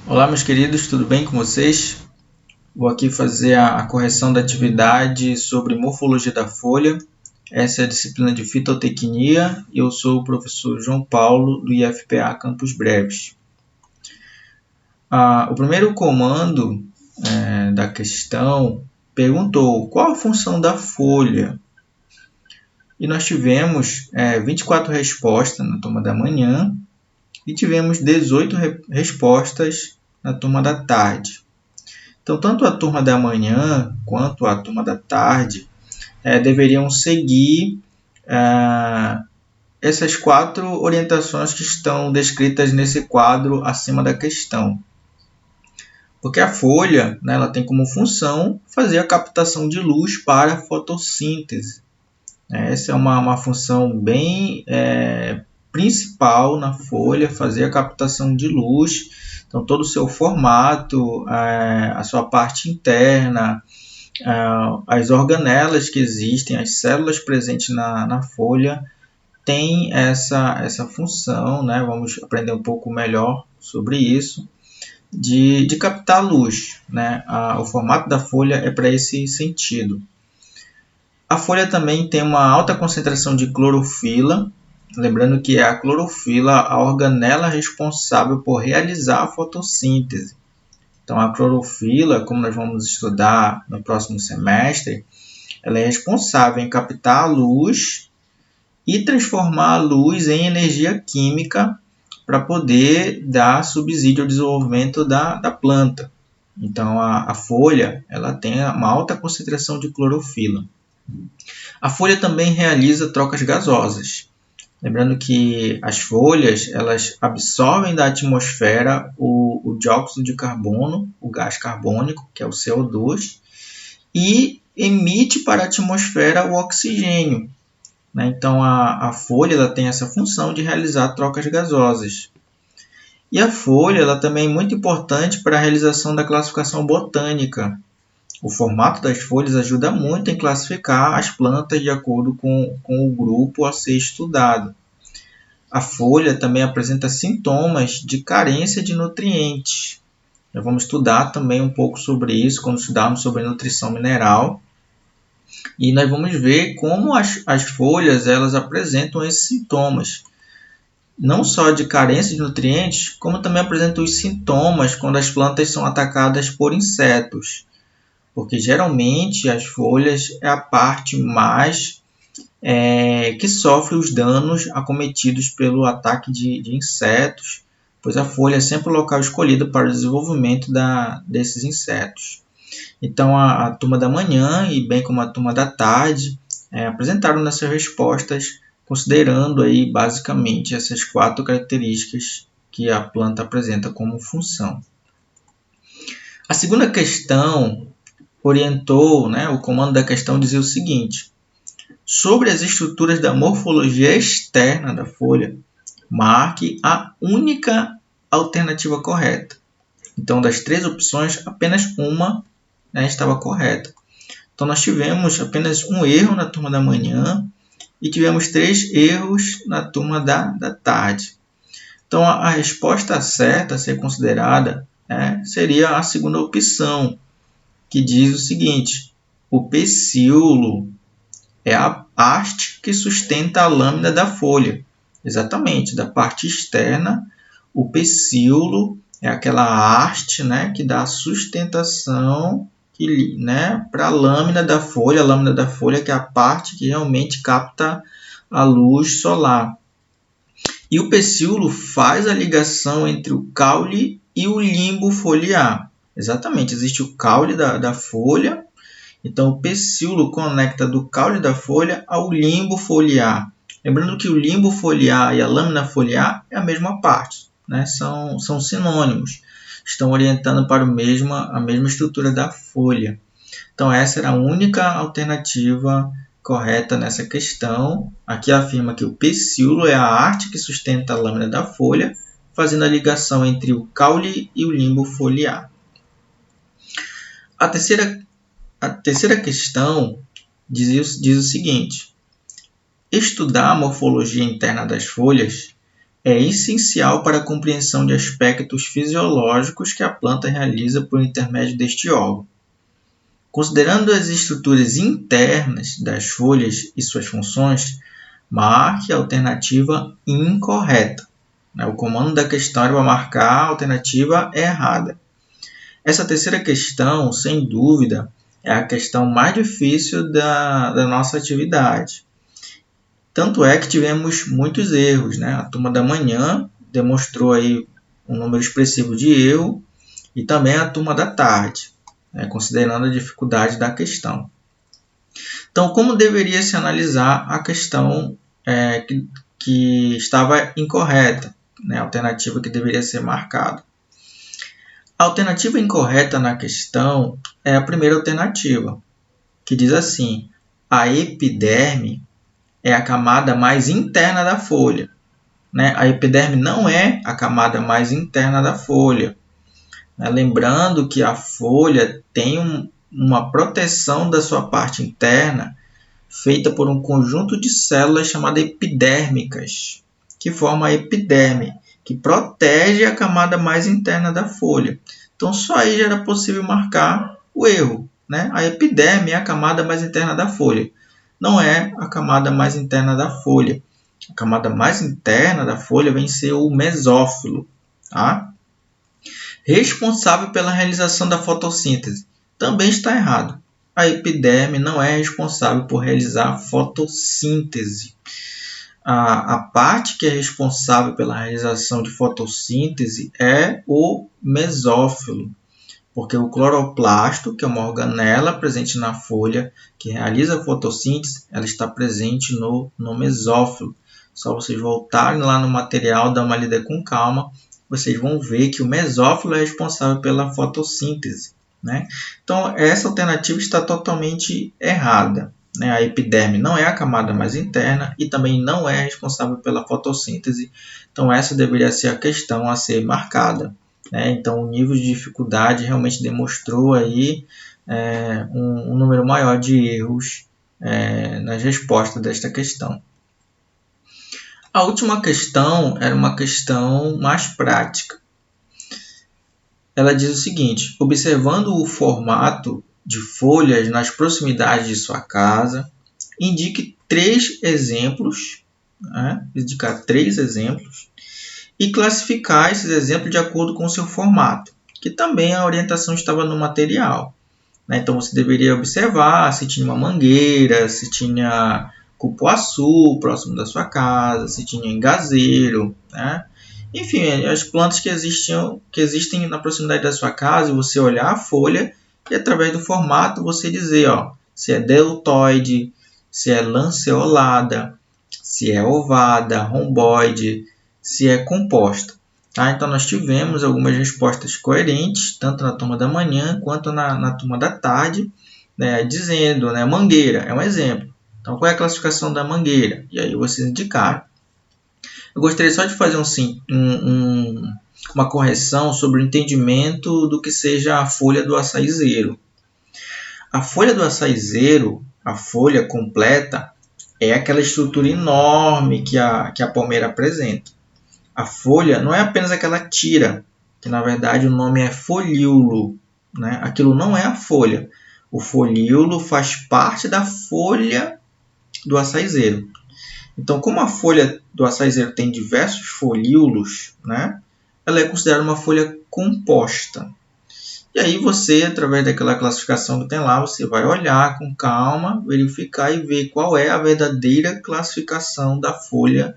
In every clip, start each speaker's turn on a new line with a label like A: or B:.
A: Olá, meus queridos, tudo bem com vocês? Vou aqui fazer a correção da atividade sobre morfologia da folha. Essa é a disciplina de fitotecnia e eu sou o professor João Paulo, do IFPA Campos Breves. O primeiro comando da questão perguntou qual a função da folha. E nós tivemos 24 respostas na turma da manhã e tivemos 18 respostas na turma da tarde. Então, tanto a turma da manhã quanto a turma da tarde deveriam seguir essas 4 orientações que estão descritas nesse quadro acima da questão. Porque a folha, ela tem como função fazer a captação de luz para a fotossíntese. Essa é uma função bem principal na folha, fazer a captação de luz. Então, todo o seu formato, a sua parte interna, as organelas que existem, as células presentes na folha, tem essa função, vamos aprender um pouco melhor sobre isso, de captar a luz. O formato da folha é para esse sentido. A folha também tem uma alta concentração de clorofila, lembrando que é a clorofila a organela responsável por realizar a fotossíntese. Então, a clorofila, como nós vamos estudar no próximo semestre, ela é responsável em captar a luz e transformar a luz em energia química para poder dar subsídio ao desenvolvimento da planta. Então, a folha ela tem uma alta concentração de clorofila. A folha também realiza trocas gasosas. Lembrando que as folhas elas absorvem da atmosfera o dióxido de carbono, o gás carbônico, que é o CO2, e emite para a atmosfera o oxigênio. Então, a folha ela tem essa função de realizar trocas gasosas. E a folha ela também é muito importante para a realização da classificação botânica. O formato das folhas ajuda muito em classificar as plantas de acordo com o grupo a ser estudado. A folha também apresenta sintomas de carência de nutrientes. Nós vamos estudar também um pouco sobre isso quando estudarmos sobre nutrição mineral. E nós vamos ver como as folhas elas apresentam esses sintomas. Não só de carência de nutrientes, como também apresentam os sintomas quando as plantas são atacadas por insetos. Porque geralmente as folhas é a parte mais que sofre os danos acometidos pelo ataque de insetos, pois a folha é sempre o local escolhido para o desenvolvimento desses insetos. Então, a turma da manhã e bem como a turma da tarde apresentaram nessas respostas, considerando aí basicamente essas 4 características que a planta apresenta como função. A segunda questão orientou, o comando da questão dizia o seguinte: sobre as estruturas da morfologia externa da folha, marque a única alternativa correta. Então, das 3 opções, apenas uma estava correta. Então, nós tivemos apenas um erro na turma da manhã e tivemos 3 erros na turma da tarde. Então, a resposta certa a ser considerada seria a segunda opção, que diz o seguinte: o pecíolo é a haste que sustenta a lâmina da folha. Exatamente, da parte externa, o pecíolo é aquela haste que dá sustentação para a lâmina da folha. A lâmina da folha que é a parte que realmente capta a luz solar. E o pecíolo faz a ligação entre o caule e o limbo foliar. Exatamente, existe o caule da folha. Então, o pecíolo conecta do caule da folha ao limbo foliar. Lembrando que o limbo foliar e a lâmina foliar é a mesma parte, são sinônimos. Estão orientando para a mesma estrutura da folha. Então, essa era a única alternativa correta nessa questão. Aqui afirma que o pecíolo é a arte que sustenta a lâmina da folha, fazendo a ligação entre o caule e o limbo foliar. A terceira questão diz o seguinte: estudar a morfologia interna das folhas é essencial para a compreensão de aspectos fisiológicos que a planta realiza por intermédio deste órgão. Considerando as estruturas internas das folhas e suas funções, marque a alternativa incorreta. O comando da questão vai marcar a alternativa errada. Essa terceira questão, sem dúvida, é a questão mais difícil da nossa atividade. Tanto é que tivemos muitos erros, né? A turma da manhã demonstrou aí um número expressivo de erro e também a turma da tarde, né? Considerando a dificuldade da questão. Então, como deveria se analisar a questão que estava incorreta, né? A alternativa que deveria ser marcada? A alternativa incorreta na questão é a primeira alternativa, que diz assim: a epiderme é a camada mais interna da folha. Né? A epiderme não é a camada mais interna da folha. Né? Lembrando que a folha tem uma proteção da sua parte interna feita por um conjunto de células chamadas epidérmicas, que forma a epiderme, que protege a camada mais interna da folha. Então, só aí já era possível marcar o erro. Né? A epiderme é a camada mais interna da folha. Não é a camada mais interna da folha. A camada mais interna da folha vem ser o mesófilo, tá? Responsável pela realização da fotossíntese. Também está errado. A epiderme não é responsável por realizar a fotossíntese. A parte que é responsável pela realização de fotossíntese é o mesófilo. Porque o cloroplasto, que é uma organela presente na folha, que realiza a fotossíntese, ela está presente no mesófilo. Só vocês voltarem lá no material, dar uma lida com calma, vocês vão ver que o mesófilo é responsável pela fotossíntese. Né? Então, essa alternativa está totalmente errada. Né? A epiderme não é a camada mais interna e também não é responsável pela fotossíntese. Então, essa deveria ser a questão a ser marcada. Então, o nível de dificuldade realmente demonstrou aí um número maior de erros nas respostas desta questão. A última questão era uma questão mais prática. Ela diz o seguinte: observando o formato de folhas nas proximidades de sua casa, indique 3 exemplos, indicar 3 exemplos, e classificar esses exemplos de acordo com o seu formato, que também a orientação estava no material. Então, você deveria observar se tinha uma mangueira, se tinha cupuaçu próximo da sua casa, se tinha engazeiro. Né? Enfim, as plantas que existem na proximidade da sua casa, e você olhar a folha e, através do formato, você dizer se é deltoide, se é lanceolada, se é ovada, romboide, se é composta. Tá? Então, nós tivemos algumas respostas coerentes, tanto na turma da manhã quanto na turma da tarde, né, dizendo, né, mangueira é um exemplo. Então, qual é a classificação da mangueira? E aí vocês indicaram. Eu gostaria só de fazer uma correção sobre o entendimento do que seja a folha do açaizeiro. A folha do açaizeiro, a folha completa, é aquela estrutura enorme que a palmeira apresenta. A folha não é apenas aquela tira, que na verdade o nome é folíolo. Né? Aquilo não é a folha. O folíolo faz parte da folha do açaizeiro. Então, como a folha do açaizeiro tem diversos folíolos, né? Ela é considerada uma folha composta. E aí você, através daquela classificação que tem lá, você vai olhar com calma, verificar e ver qual é a verdadeira classificação da folha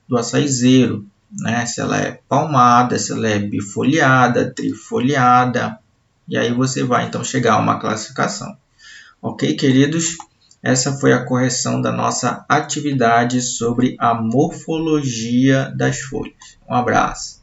A: do açaizeiro. Né? Se ela é palmada, se ela é bifoliada, trifoliada. E aí você vai então chegar a uma classificação. Ok, queridos? Essa foi a correção da nossa atividade sobre a morfologia das folhas. Um abraço.